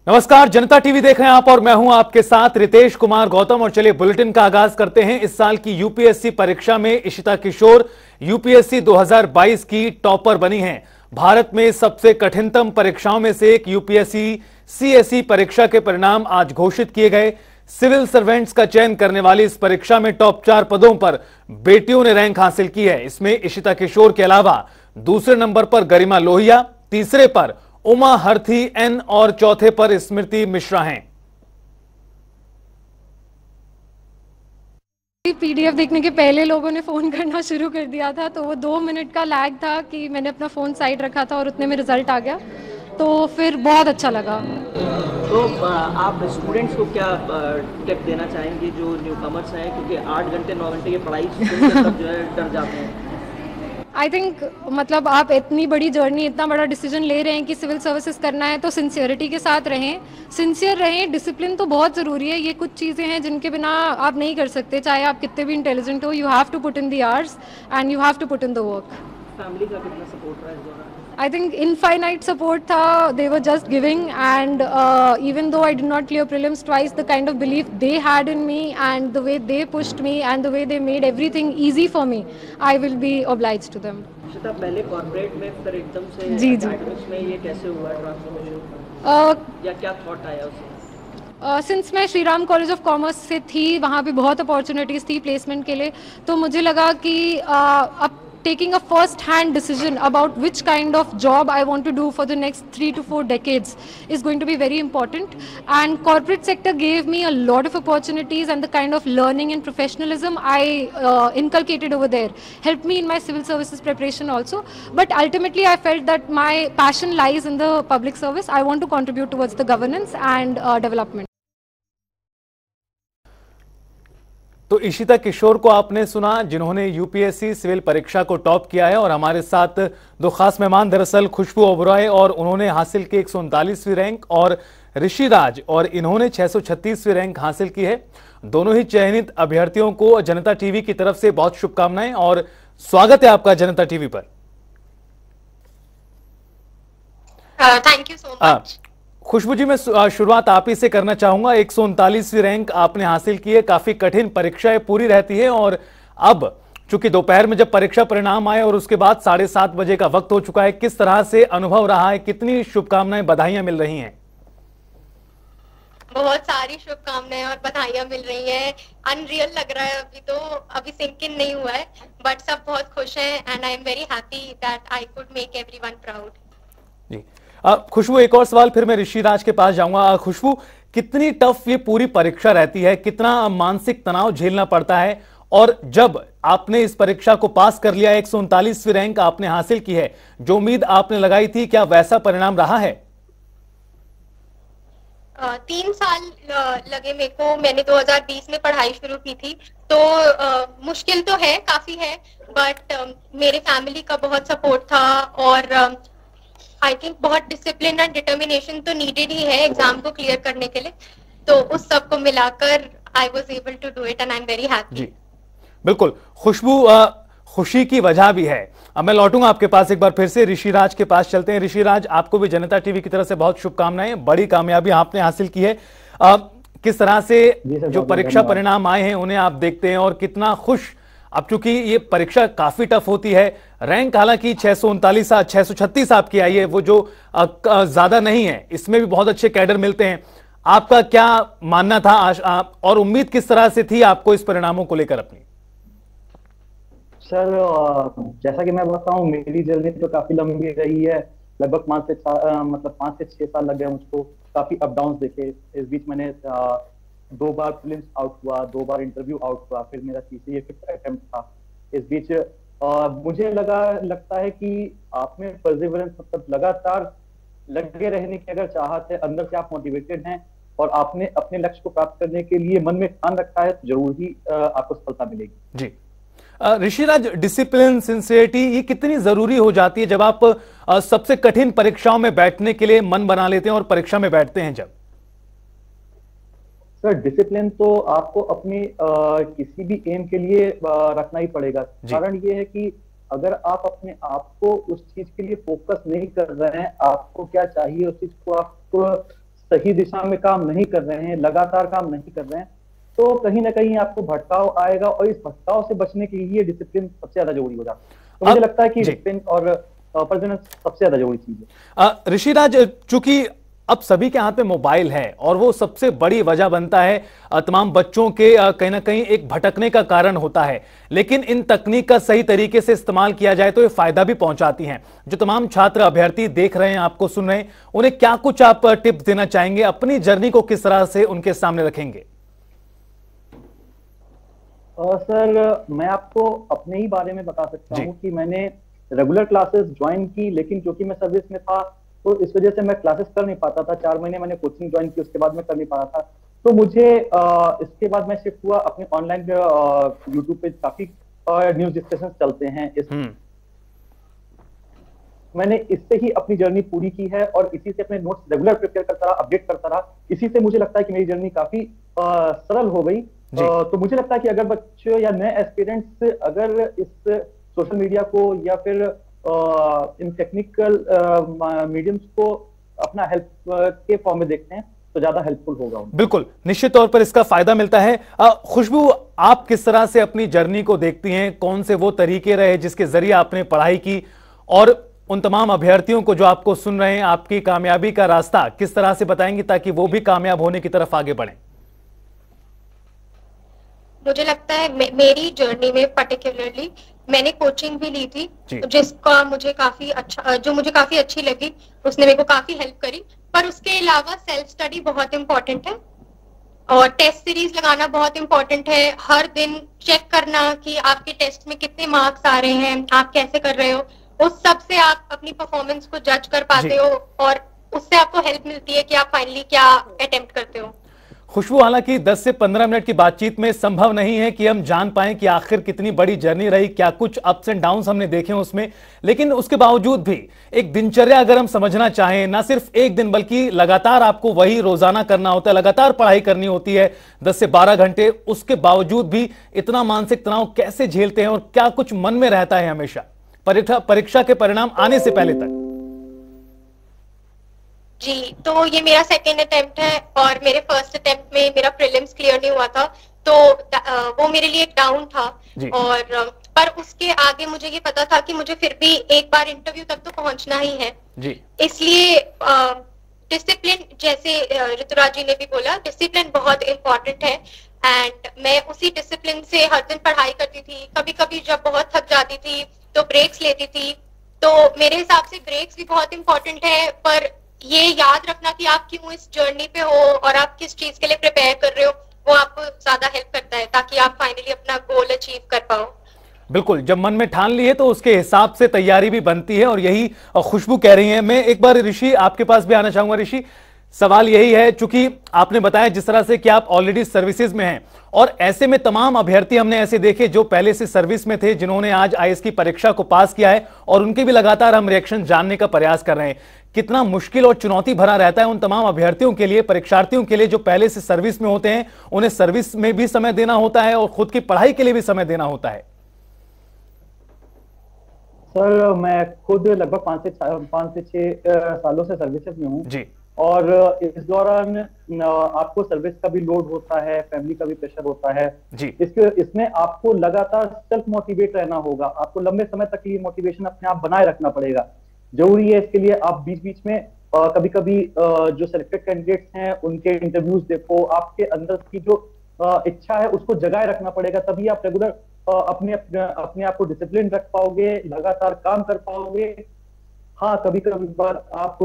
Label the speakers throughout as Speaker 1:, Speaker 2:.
Speaker 1: नमस्कार, जनता टीवी देख रहे हैं आप और मैं हूं आपके साथ रितेश कुमार गौतम। और चलिए बुलेटिन का आगाज करते हैं। इस साल की यूपीएससी परीक्षा में इशिता किशोर यूपीएससी 2022 की टॉपर बनी हैं। भारत में सबसे कठिनतम परीक्षाओं में से एक यूपीएससी सीएसई परीक्षा के परिणाम आज घोषित किए गए। सिविल सर्वेंट्स का चयन करने वाली इस परीक्षा में टॉप 4 पदों पर बेटियों ने रैंक हासिल की है। इसमें इशिता किशोर के अलावा दूसरे नंबर पर गरिमा लोहिया, तीसरे पर उमा हर्थी एन और चौथे पर स्मृति मिश्रा हैं।
Speaker 2: पीडीएफ देखने के पहले लोगों ने फोन करना शुरू कर दिया था, तो वो 2 मिनट का लैग था कि मैंने अपना फोन साइड रखा था और उतने में रिजल्ट आ गया, तो फिर बहुत अच्छा लगा।
Speaker 3: तो आप स्टूडेंट्स को क्या टिप देना चाहेंगे जो न्यू कमर्स हैं, क्योंकि 8 घंटे 9 घंटे की पढ़ाई सुनकर सब जो है डर जाते हैं।
Speaker 2: आई थिंक मतलब आप इतनी बड़ी जर्नी, इतना बड़ा डिसीजन ले रहे हैं कि सिविल सर्विसेज करना है, तो सिंसियरिटी के साथ रहें, सिंसियर रहें। डिसिप्लिन तो बहुत ज़रूरी है। ये कुछ चीज़ें हैं जिनके बिना आप नहीं कर सकते, चाहे आप कितने भी इंटेलिजेंट हो। You have to put in the hours and you have to put in the work.
Speaker 3: Family का कितना सपोर्ट रहा है इस दौरान?
Speaker 2: I think infinite support tha. They were just giving, and even though I did not clear prelims twice, the kind of belief they had in me and the way they pushed me and the way they made everything easy for me, I will be obliged to them.
Speaker 3: Ishita, पहले corporate में फिर एकदम से
Speaker 2: जी
Speaker 3: academics में ये कैसे हुआ transformation, या क्या थॉट आया उससे?
Speaker 2: सिंस मैं Shri Ram college of commerce से थी, वहाँ पे बहुत अपॉर्चुनिटीज़ थी प्लेसमेंट के लिए, तो मुझे लगा कि अब taking a first hand decision about which kind of job I want to do for the next 3 to 4 decades is going to be very important, and corporate sector gave me a lot of opportunities, and the kind of learning and professionalism I inculcated over there helped me in my civil services preparation also. But ultimately I felt that my passion lies in the public service. I want to contribute towards the governance and development.
Speaker 1: तो इशिता किशोर को आपने सुना, जिन्होंने UPSC civil परीक्षा को top किया है। और हमारे साथ दो खास मेहमान दरअसल खुशबू ओबरॉय, और उन्होंने हासिल की 139वीं रैंक, और ऋषि राज, और इन्होंने 636वीं रैंक हासिल की है। दोनों ही चयनित अभ्यर्थियों को जनता टीवी की तरफ से बहुत शुभकामनाएं और स्वागत है आपका जनता टीवी पर।
Speaker 4: Thank you so much.
Speaker 1: Khushboo ji, मैं शुरुआत आप ही से करना चाहूंगा। 139वीं रैंक आपने हासिल की है। काफी कठिन परीक्षाएं पूरी रहती है, और अब चूंकि दोपहर में जब परीक्षा परिणाम आए और उसके बाद 7:30 बजे का वक्त हो चुका है, किस तरह से अनुभव रहा है? कितनी शुभकामनाएं, बधाइयां मिल रही हैं?
Speaker 4: बहुत सारी शुभकामनाएं और बधाइयां मिल रही हैं। अनरियल लग रहा है अभी, तो अभी सिंक इन नहीं हुआ है, बट सब बहुत खुश हैं and I am very happy that I could make everyone proud.
Speaker 1: Ji Khushboo, एक और सवाल फिर मैं ऋषि राज के पास जाऊंगा। खुशबू, कितनी टफ ये पूरी परीक्षा रहती है? कितना मानसिक तनाव झेलना पड़ता है? और जब आपने इस परीक्षा को पास कर लिया, 139वीं रैंक आपने हासिल की है, जो उम्मीद आपने लगाई थी, क्या वैसा परिणाम रहा है?
Speaker 4: 3 साल लगे मेरे को। मैंने 2020 में पढ़ाई शुरू की थी, तो मुश्किल तो है, काफी है, बट मेरे फैमिली का बहुत सपोर्ट था, और आई थिंक बहुत डिसिप्लिन एंड डिटर्मिनेशन तो नीडेड ही है एग्जाम को क्लियर करने के लिए। तो उस सब को मिलाकर I was able to do it and I am very happy.
Speaker 1: Ji बिल्कुल खुशबू, खुशी की वजह भी है। अब मैं लौटूंगा आपके पास एक बार फिर से। ऋषि राज के पास चलते हैं। ऋषि राज, आपको भी जनता टीवी की तरफ से बहुत शुभकामनाएं। बड़ी कामयाबी आपने हासिल की है। किस तरह से जो परीक्षा परिणाम आए हैं उन्हें आप देखते हैं, और कितना खुश? अब चूंकि ये परीक्षा काफी टफ होती है, रैंक हालांकि 636 आपकी आई है, वो जो ज्यादा नहीं है, इसमें भी बहुत अच्छे कैडर मिलते हैं। आपका क्या मानना था और उम्मीद किस तरह से थी आपको इस परिणामों को लेकर अपनी?
Speaker 5: सर, जैसा कि मैं बताऊं, मेरी जर्नी तो काफी लंबी रही है। लगभग 5 से 6 साल लग गए मुझको। काफी अप डाउन देखे। इस बीच मैंने 2 बार प्रीलिम्स आउट हुआ, 2 बार इंटरव्यू आउट हुआ, फिर मेरा तीसरी 5th अटेम्प्ट था। इस बीच मुझे लगता है कि आप में परसिवरेंस, मतलब लगातार लगे रहने की अगर चाहत है, अंदर से आप मोटिवेटेड हैं और आपने अपने लक्ष्य को प्राप्त करने के लिए मन में ठान रखा है, तो जरूर ही आपको सफलता मिलेगी।
Speaker 1: जी ऋषि राज, डिसिप्लिन, सिंसियरिटी, ये कितनी जरूरी हो जाती है जब आप सबसे कठिन परीक्षाओं में बैठने के लिए मन बना लेते हैं और परीक्षा में बैठते हैं जब?
Speaker 5: सर, डिसिप्लिन तो आपको अपनी किसी भी एम के लिए रखना ही पड़ेगा। कारण ये है कि अगर आप अपने आप को उस चीज के लिए फोकस नहीं कर रहे हैं, आपको क्या चाहिए उस चीज को आपको सही दिशा में काम नहीं कर रहे हैं, लगातार काम नहीं कर रहे हैं, तो कहीं ना कहीं आपको भटकाव आएगा, और इस भटकाव से बचने के लिए डिसिप्लिन सबसे ज्यादा जरूरी हो जाता है। तो मुझे लगता है कि डिसिप्लिन और परफॉर्मेंस सबसे ज्यादा जरूरी चीज है।
Speaker 1: ऋषिराज, चूंकि अब सभी के हाथ में मोबाइल है और वो सबसे बड़ी वजह बनता है, तमाम बच्चों के कहीं ना कहीं एक भटकने का कारण होता है, लेकिन इन तकनीक का सही तरीके से इस्तेमाल किया जाए तो ये फायदा भी पहुंचाती हैं। जो तमाम छात्र अभ्यर्थी देख रहे हैं, आपको सुन रहे हैं, उन्हें क्या कुछ आप टिप्स देना चाहेंगे? अपनी जर्नी को किस तरह से उनके सामने रखेंगे?
Speaker 5: सर, मैं आपको अपने ही बारे में बता सकता हूँ कि मैंने रेगुलर क्लासेस ज्वाइन की, लेकिन क्योंकि मैं सर्विस में था तो इस वजह से मैं क्लासेस कर नहीं पाता था। 4 महीने मैंने कोचिंग ज्वाइन की, उसके बाद मैं कर नहीं पाता था। तो मुझे इसके बाद मैं शिफ्ट हुआ अपने ऑनलाइन यूट्यूब पे काफी न्यूज डिस्कशन चलते हैं, मैंने इससे ही अपनी जर्नी पूरी की है और इसी से अपने नोट्स रेगुलर प्रिपेयर करता रहा, अपडेट करता रहा। इसी से मुझे लगता है कि मेरी जर्नी काफी सरल हो गई। तो मुझे लगता है कि अगर बच्चे या नए एस्पिरेंट्स अगर इस सोशल मीडिया को या फिर इन टेक्निकल मीडियम्स को अपना हेल्प के फॉर्म में देखते हैं तो ज्यादा हेल्पफुल होगा।
Speaker 1: बिल्कुल, निश्चित तौर पर इसका फायदा मिलता है। खुशबू, आप किस तरह से अपनी जर्नी को देखती हैं? कौन से वो तरीके रहे जिसके जरिए आपने पढ़ाई की, और उन तमाम अभ्यर्थियों को जो आपको सुन रहे हैं, आपकी कामयाबी का रास्ता किस तरह से बताएंगे ताकि वो भी कामयाब होने की तरफ आगे बढ़ें?
Speaker 4: मुझे लगता है मेरी जर्नी में पर्टिकुलरली मैंने कोचिंग भी ली थी, जिसका मुझे काफी अच्छा, जो मुझे काफी अच्छी लगी, उसने मेरे को काफी हेल्प करी। पर उसके अलावा सेल्फ स्टडी बहुत इंपॉर्टेंट है और टेस्ट सीरीज लगाना बहुत इंपॉर्टेंट है। हर दिन चेक करना कि आपके टेस्ट में कितने मार्क्स आ रहे हैं, आप कैसे कर रहे हो, उस सब से आप अपनी परफॉर्मेंस को जज कर पाते हो और उससे आपको हेल्प मिलती है कि आप फाइनली क्या अटेम्प्ट करते हो।
Speaker 1: खुशबू, हालांकि 10 से 15 मिनट की बातचीत में संभव नहीं है कि हम जान पाएं कि आखिर कितनी बड़ी जर्नी रही, क्या कुछ अप्स एंड डाउन्स हमने देखे उसमें, लेकिन उसके बावजूद भी एक दिनचर्या अगर हम समझना चाहें, ना सिर्फ एक दिन बल्कि लगातार आपको वही रोजाना करना होता है, लगातार पढ़ाई करनी होती है 10 से 12 घंटे, उसके बावजूद भी इतना मानसिक तनाव कैसे झेलते हैं और क्या कुछ मन में रहता है हमेशा परीक्षा के परिणाम आने से पहले तक?
Speaker 4: जी, तो ये मेरा सेकेंड अटेम्प्ट है और मेरे फर्स्ट अटेम्प्ट में मेरा प्रीलिम्स क्लियर नहीं हुआ था, तो वो मेरे लिए एक डाउन था। और पर उसके आगे मुझे ये पता था कि मुझे फिर भी एक बार इंटरव्यू तक तो पहुंचना ही है जी। इसलिए डिसिप्लिन, जैसे ऋतुराज जी ने भी बोला, डिसिप्लिन बहुत इम्पोर्टेंट है एंड मैं उसी डिसिप्लिन से हर दिन पढ़ाई करती थी। कभी कभी जब बहुत थक जाती थी तो ब्रेक्स लेती थी, तो मेरे हिसाब से ब्रेक्स भी बहुत इम्पोर्टेंट है। पर ये याद रखना कि आप क्यों इस जर्नी पे हो और आप किस चीज के लिए प्रिपेयर कर रहे हो, वो आपको ज्यादा हेल्प करता है ताकि आप फाइनली अपना गोल अचीव कर पाओ।
Speaker 1: बिल्कुल, जब मन में ठान ली है तो उसके हिसाब से तैयारी भी बनती है और यही खुशबू कह रही है। मैं एक बार ऋषि आपके पास भी आना चाहूंगा। ऋषि, सवाल यही है, चूंकि आपने बताया जिस तरह से कि आप ऑलरेडी सर्विसेज में हैं और ऐसे में तमाम अभ्यर्थी हमने ऐसे देखे जो पहले से सर्विस में थे, जिन्होंने आज आईएएस की परीक्षा को पास किया है, और उनके भी लगातार हम रिएक्शन जानने का प्रयास कर रहे हैं। कितना मुश्किल और चुनौती भरा रहता है उन तमाम अभ्यर्थियों के लिए, परीक्षार्थियों के लिए जो पहले से सर्विस में होते हैं, उन्हें सर्विस में भी समय देना होता है और खुद की पढ़ाई के लिए भी समय देना होता है।
Speaker 5: सर, मैं खुद लगभग 5 से 6 सालों से सर्विसेज में हूँ जी, और इस दौरान आपको सर्विस का भी लोड होता है, फैमिली का भी प्रेशर होता है जी। इसमें आपको लगातार सेल्फ मोटिवेट रहना होगा, आपको लंबे समय तक ये मोटिवेशन अपने आप बनाए रखना पड़ेगा। जरूरी है इसके लिए आप बीच बीच में कभी कभी जो सिलेक्टेड कैंडिडेट्स हैं उनके इंटरव्यूज देखो, आपके अंदर की जो इच्छा है उसको जगाए रखना पड़ेगा, तभी आप रेगुलर अपने आप को डिसिप्लिन रख पाओगे, लगातार काम कर पाओगे। हाँ, कभी कभी बार आप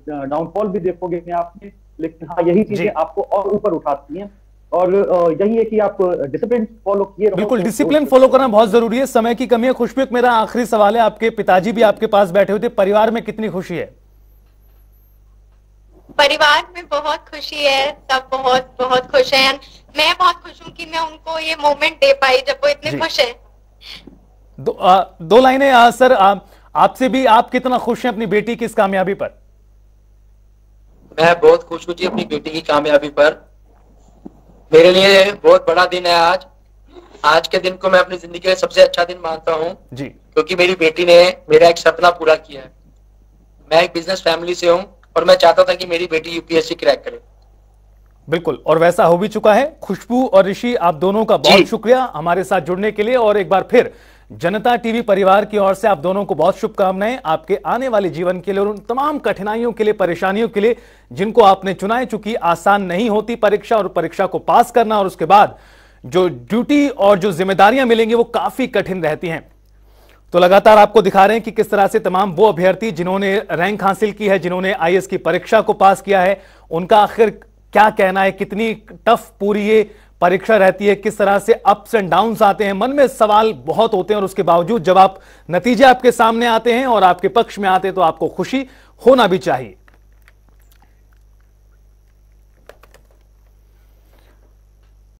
Speaker 5: डाउनफॉल भी देखोगे अपने आप में, लेकिन हाँ, यही चीजें आपको और ऊपर उठाती हैं और यही है कि आप डिसिप्लिन फॉलो किए रहो।
Speaker 1: बिल्कुल, डिसिप्लिन फॉलो करना बहुत जरूरी है। समय की कमी है। खुशबू, मेरा आखिरी सवाल है, आपके पिताजी भी आपके पास बैठे हुए थे, परिवार में कितनी खुशी है?
Speaker 4: परिवार में बहुत खुशी है, सब बहुत बहुत खुश हैं। मैं बहुत खुश हूँ कि मैं उनको ये मोमेंट दे पाई जब वो इतने खुश हैं।
Speaker 1: दो लाइनें सर आपसे भी, आप कितना खुश हैं अपनी बेटी की इस कामयाबी पर?
Speaker 6: मैं बहुत खुश हूँ जी अपनी बेटी की कामयाबी पर। मेरे लिए बहुत बड़ा दिन है आज। आज के दिन को मैं अपनी जिंदगी का सबसे अच्छा दिन मानता हूँ जी, क्योंकि मेरी बेटी ने मेरा एक सपना पूरा किया है। मैं एक बिजनेस फैमिली से हूँ और मैं चाहता था कि मेरी बेटी यूपीएससी क्रैक करे।
Speaker 1: बिल्कुल, और वैसा हो भी चुका है। खुशबू और ऋषि, आप दोनों का बहुत शुक्रिया हमारे साथ जुड़ने के लिए, और एक बार फिर जनता टीवी परिवार की ओर से आप दोनों को बहुत शुभकामनाएं आपके आने वाले जीवन के लिए और उन तमाम कठिनाइयों के लिए, परेशानियों के लिए जिनको आपने चुना है। चूंकि आसान नहीं होती परीक्षा, और परीक्षा को पास करना और उसके बाद जो ड्यूटी और जो जिम्मेदारियां मिलेंगी वो काफी कठिन रहती हैं। तो लगातार आपको दिखा रहे हैं कि किस तरह से तमाम वो अभ्यर्थी जिन्होंने रैंक हासिल की है, जिन्होंने आईएएस की परीक्षा को पास किया है, उनका आखिर क्या कहना है, कितनी टफ पूरी ये परीक्षा रहती है, किस तरह से अप्स एंड डाउन्स आते हैं, मन में सवाल बहुत होते हैं, और उसके बावजूद जब आप नतीजे आपके सामने आते हैं और आपके पक्ष में आते हैं तो आपको खुशी होना भी चाहिए।